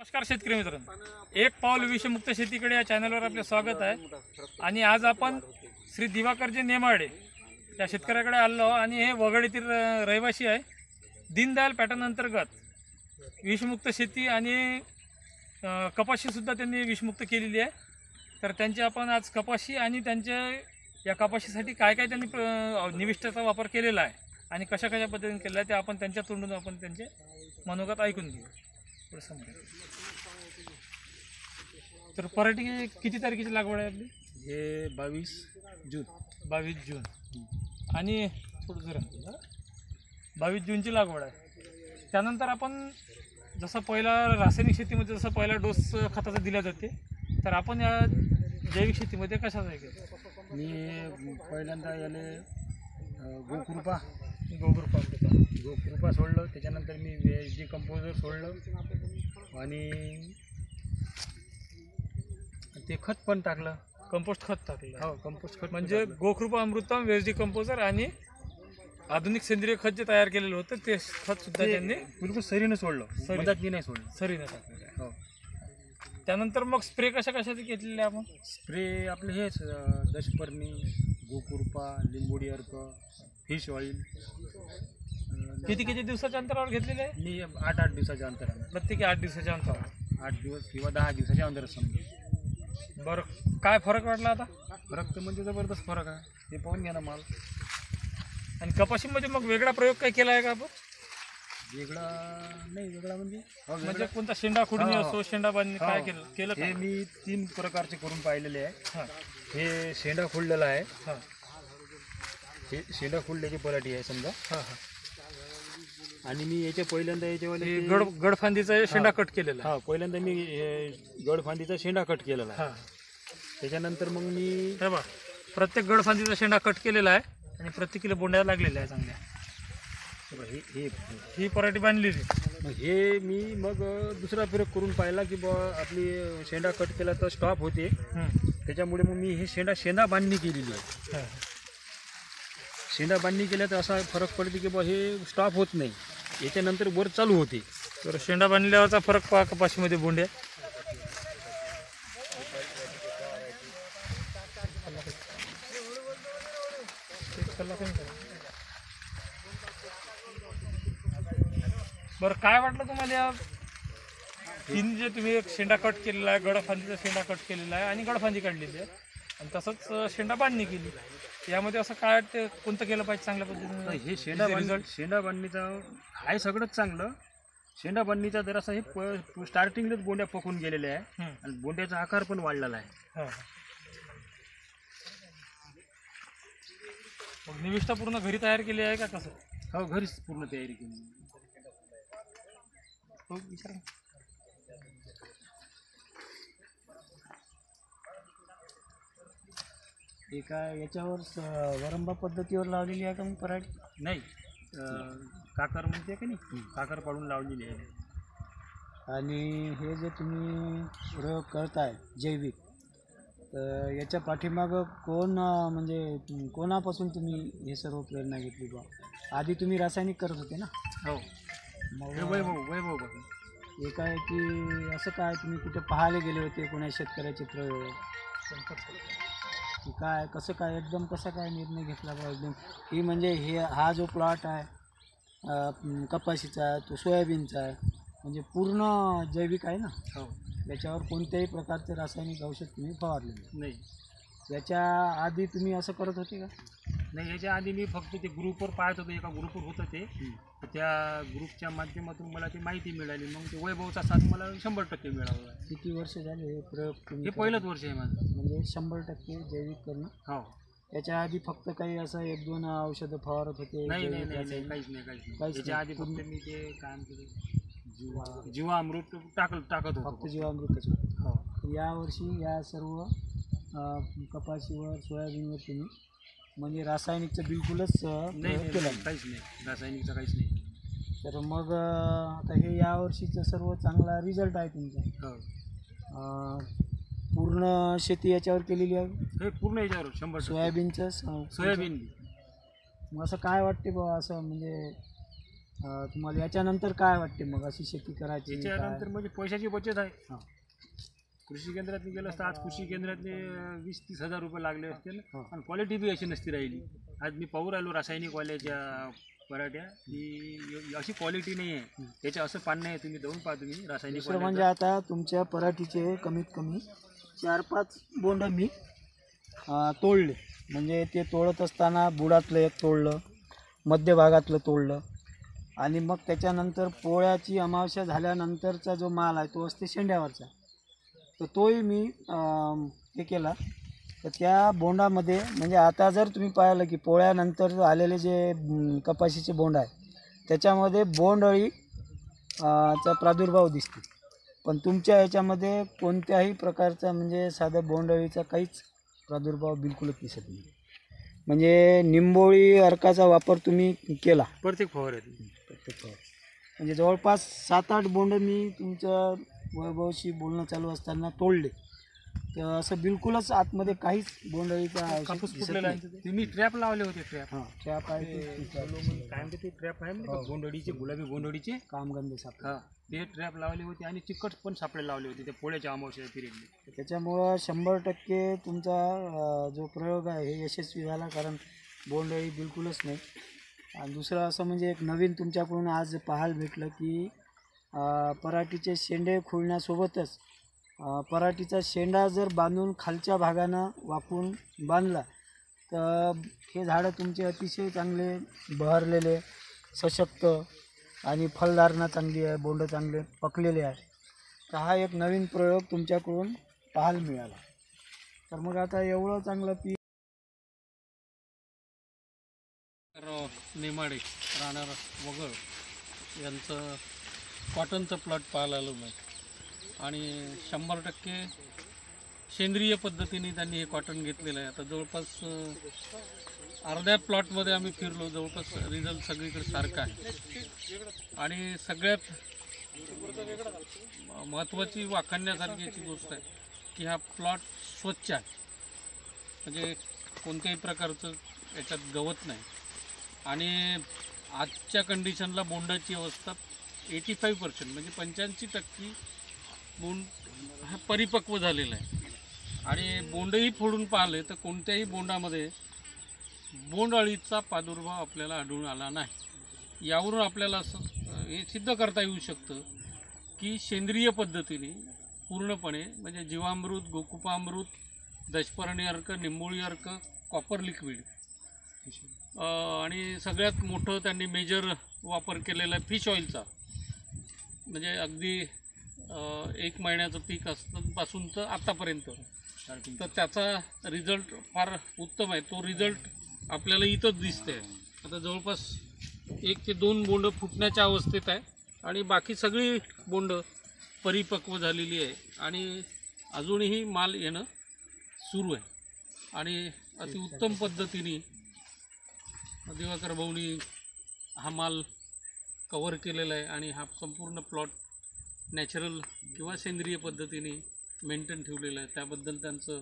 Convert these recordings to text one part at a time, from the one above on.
नमस्कार शेतकरी मित्रांनो, एक पाऊल विषमुक्त शेतीकडे या चॅनलवर आपले स्वागत आहे। आणि आज आपण श्री दिवाकरजी नेमाडे या शेतकऱ्याकडे आलो आणि हे वगड येथील रहिवासी आहे। दीनदयाल पॅटर्न अंतर्गत विषमुक्त शेती आणि कपाशी सुद्धा त्यांनी विषमुक्त केलेली आहे। तर त्यांची आपण आज कपाशी आणि त्यांच्या या कपाशीसाठी काय काय त्यांनी निविष्ठाचा वापर केलेला आहे आणि कशा कशा पद्धतीने केलेला आहे ते आपण त्यांच्या तोंडून आपण त्यांचे मनोगत ऐकून घेऊ। तर पराठी किती तारखेची लागवड आहे आपली? हे 22 जून 22 जून आणि थोडं जरा 22 जूनची लागवड आहे। त्यानंतर आपण जसं पहिला रासायनिक शेतीमध्ये जसं पहिला डोस खताचा दिला जाते, तर आपण या जैविक शेतीमध्ये कशाचा आहे? मी पहिल्यांदा याले गोकृपा गोकृपा सोडलं, त्याच्यानंतर मी VSD कंपोजर सोडलं आणि ते खत पण टाकलं, कंपोस्ट खत टाकलं। हो, कंपोस्ट खत म्हणजे गोकृपा अमृतम, VSD कंपोजर आणि आधुनिक सेंद्रिय खत जे तयार केलेलं होतं ते खत सुद्धा त्यांनी बिलकुल सरीनं सोडलं, मधात नाही सोडलं, सरीनं टाकलेलं। हो। त्यानंतर मग स्प्रे कशाचे घेतलेले आपण? स्प्रे आपले हेच दशपर्णी, गोकृपा, लिंबोडी अर्क, फिश ऑइल। किती दिवसाच्या अंतरावर घेतलेले आहे? मी 8 दिवसाच्या अंतरावर, प्रत्येकी 8 दिवसाच्या अंतरावर, 8 दिवस किंवा 10 दिवसाच्या अंतरावर समजा। बरं, काय फरक वाटला आता? फरक तर म्हणजे जबरदस्त फरक आहे, ते पाहून घ्या ना माल। आणि कपाशीमध्ये मग वेगळा प्रयोग काय केला आहे का आपण? वेगळा नाही, वेगळा म्हणजे कोणता शेंडा खुडणी असो, शेंडा बांधणी काय केलं? हे मी 3 प्रकारचे करून पाहिलेले आहे। हां, हे शेंडा खुडलेला आहे, हां, हे शेंडा खुडल्याची पराठी आहे समजा। हां, हां। आणि मी याच्या पहिल्यांदा याच्यावाले गडफांदीचा शेंडा कट केलेला आहे। हा, पहिल्यांदा मी गडफांदीचा शेंडा कट केलेला आहे। हां, त्याच्यानंतर मग मी हे बघ, प्रत्येक गडफांदीचा शेंडा कट केलेला आहे आणि प्रत्येकीला बोंड्या लागलेल्या आहे चांगल्या। ही पराठी बांधलेली। मग हे मी दुसरा प्रयोग करून पाहिला की बा आपली शेंडा कट केला तर स्टॉप होते, त्याच्यामुळे मग मी हे शेंडा बांधणी केलेली आहे। शेंडा बांधणी केल्या तर असा फरक पडते की बा हे स्टॉप होत नाही, याच्यानंतर वर चालू होते। तर शेंडा बांधल्यावरचा फरक पहा कपाशीमध्ये बोंड्या। बरं, काय वाटलं तुम्हाला या तीन जे तुम्ही एक शेंडा कट केलेला आहे, गडफांदीचा शेंडा कट केलेला आहे आणि गडफांदी काढलेली आहे आणि तसंच शेंडा बांधणी केली, यामध्ये असं काय वाटतं कोणतं केलं पाहिजे चांगल्या पद्धतीने? हे शेंडा बांधणीचा आहे सगळंच चांगलं। शेंडा बांधणीचा जरासा हे स्टार्टिंगलाच बोंड्या पकून गेलेल्या आहे आणि बोंड्याचा आकार पण वाढलेला आहे। मग निविष्ठा पूर्ण घरी तयार केली आहे का कसं? हो, घरीच पूर्ण तयारी केली। एका याच्यावर वरंबा पद्धतीवर लावलेली आहे का मग पराठी? नाही, काकर म्हणते का नाही, काकर पाडून लावलेली आहे। आणि हे जे तुम्ही प्रयोग करताय जैविक, तर याच्या पाठीमागं म्हणजे कोणापासून तुम्ही हे सर्व प्रेरणा घेतली बा? आधी तुम्ही रासायनिक करत होते ना? हो, मग वैभव हे काय की असं काय तुम्ही कुठे पाहायला गेले होते कोणा शेतकऱ्याचे प्रयोग की काय, कसं काय एकदम कसा काय निर्णय घेतला बा एकदम की म्हणजे हा जो प्लॉट आहे कपाशीचा, तो सोयाबीनचा आहे, म्हणजे पूर्ण जैविक आहे ना? हो, याच्यावर कोणत्याही प्रकारचे रासायनिक औषध तुम्ही फवारले नाही। याच्या आधी तुम्ही असं करत होते का? नाही, याच्या आधी मी फक्त ते ग्रुपवर पाहत होतो, एका ग्रुपवर होतं ते, त्या ग्रुपच्या माध्यमातून मला ती माहिती मिळाली, मग ते वैभवचा साथ मला 100% मिळाला। किती वर्ष झाले हे प्रयोग तुम्ही? हे पहिलंच वर्ष आहे माझं, म्हणजे 100% जैविक करणं? हो। याच्या आधी फक्त काही असं 1-2 औषधं फवारत होते? नाही, काहीच नाही। याच्या आधी फक्त मी ते काय म्हणते जीवामृत टाकत होतो, फक्त जीवामृतच होतं। हो। यावर्षी या सर्व कपाशीवर, सोयाबीनवर तुम्ही म्हणजे रासायनिकचं बिलकुलच केलं? काहीच नाही, रासायनिकचं काहीच नाही। तर मग आता हे यावर्षीचं सर्व चांगला रिझल्ट आहे तुमचा? हो, पूर्ण शेती याच्यावर केलेली आहे? हे पूर्ण याच्यावर 100%। सोयाबीनचं सोयाबीन मग असं काय वाटते बा, असं म्हणजे तुम्हाला याच्यानंतर काय वाटते मग अशी शेती करायची याच्यानंतर म्हणजे पैशाची बचत आहे. हां. कृषी केंद्रात गेलं असतं, आज कृषी केंद्रातले 20-30 हजार रुपये लागले असते ना. हां. आणि क्वालिटी बी अशी नसती राहिली. आज मी पाहू राहिलो रासायनिक वाल्याच्या पराठ्या की अशी क्वालिटी नाही आहे. त्याच्या असं पान नाही, तुम्ही जाऊन पहा तुम्ही रासायनिक दुसरं म्हणजे आता तुमच्या पराठीचे कमीत कमी 4-5 बोंड मी तोडले. म्हणजे ते तोडत असताना बुडातलं एक तोडलं, मध्यभागातलं तोडलं आणि मग त्याच्यानंतर पोळ्याची अमावस्या झाल्यानंतरचा जो माल आहे तो असते शेंड्यावरचा, तर तोही मी हे केला. तर त्या बोंडामध्ये म्हणजे आता जर तुम्ही पाहिलं की पोळ्यानंतर आलेले जे कपाशीचे बोंड आहे त्याच्यामध्ये बोंडअळी चा प्रादुर्भाव दिसते. पण तुमच्या याच्यामध्ये कोणत्याही प्रकारचा म्हणजे साधं बोंडअळीचा काहीच प्रादुर्भाव बिलकुलच दिसत नाही. म्हणजे निंबोळी अर्काचा वापर तुम्ही केला प्रत्येक फवाऱ्यात. म्हणजे जवळपास 7-8 बोंड मी तुमच्या वैभवशी बोलणं चालू असताना तोडले. तर असं बिलकुलच आतमध्ये काहीच बोंडअळीचा कापूस फुटलेला आहे. तुम्ही ट्रॅप लावले होते. ट्रॅप हां ट्रॅप आहे ते काय म्हणते ते ट्रॅप आहे म्हणजे बोंडअळीचे, गुलाबी बोंडअळीचे. कामगंध सापडे. हा, ते ट्रॅप लावले होते आणि चिकट पण सापळे लावले होते त्या पोळ्याच्या अमावस्या पिरियडला. त्याच्यामुळं 100% तुमचा जो प्रयोग आहे हे यशस्वी झाला, कारण बोंडअळी बिलकुलच नाही. आणि दुसरं असं म्हणजे एक नवीन तुमच्याकडून आज पाहायला भेटलं की पराठीचे शेंडे खुळण्यासोबतच पराठीचा शेंडा जर बांधून खालच्या भागानं वाकून बांधला तर हे झाडं तुमचे अतिशय चांगले बहरलेले, सशक्त आणि फलधारणा चांगली आहे, बोंड चांगले पकलेले आहे. तर हा एक नवीन प्रयोग तुमच्याकडून पाहायला मिळाला. तर मग आता एवढं चांगलं पीक नेमाडे राहणार वगळ यांचं कॉटनचं प्लॉट पाहायला आलो मी आणि 100% सेंद्रिय पद्धतीने त्यांनी हे कॉटन घेतलेलं आहे. आता जवळपास अर्ध्या प्लॉटमध्ये आम्ही फिरलो, जवळपास रिझल्ट सगळीकडे सारखा आहे. आणि सगळ्यात महत्त्वाची वाखाणण्यासारखी याची गोष्ट आहे की हा प्लॉट स्वच्छ आहे. म्हणजे कोणत्याही प्रकारचं याच्यात गवत नाही. आणि आजच्या कंडिशनला बोंडाची अवस्था 85% म्हणजे 85% बोंड हा परिपक्व झालेला आहे. आणि बोंडही फोडून पाहिले तर कोणत्याही बोंडामध्ये बोंडअळीचा प्रादुर्भाव आपल्याला आढळून आला नाही. यावरून आपल्याला असं हे सिद्ध करता येऊ शकतं की सेंद्रिय पद्धतीने पूर्णपणे म्हणजे जीवामृत, गोकुपामृत, दशपर्णी अर्क, निंबोळी अर्क, कॉपर लिक्विड आणि सगळ्यात मोठं त्यांनी मेजर वापर केलेला आहे फिश ऑइलचा. म्हणजे अगदी 1 महिन्याचं पीक असतापासून तर आतापर्यंत, तर त्याचा रिझल्ट फार उत्तम आहे. तो रिझल्ट आपल्याला इथंच दिसते. आता जवळपास 1 ते 2 बोंड फुटण्याच्या अवस्थेत आहे आणि बाकी सगळी बोंड परिपक्व झालेली आहे आणि अजूनही माल येणं सुरू आहे. आणि अतिउत्तम पद्धतीने दिवाकर भाऊनी हा माल कव्हर केलेला आहे आणि हा संपूर्ण प्लॉट नॅचरल किंवा सेंद्रिय पद्धतीने मेंटेन ठेवलेलं आहे. त्याबद्दल त्यांचं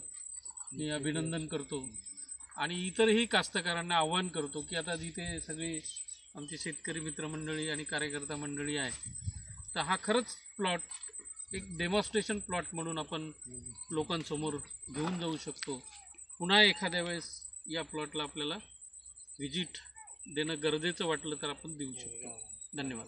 मी अभिनंदन करतो. आणि इतरही कास्तकारांना आव्हान करतो की आता जिथे सगळी आमची शेतकरी मित्रमंडळी आणि कार्यकर्ता मंडळी आहे, तर हा खरंच प्लॉट एक डेमॉन्स्ट्रेशन प्लॉट म्हणून आपण लोकांसमोर घेऊन जाऊ शकतो. पुन्हा एखाद्या वेळेस या प्लॉटला आपल्याला व्हिजिट देणं गरजेचं वाटलं तर आपण देऊ शकतो. धन्यवाद.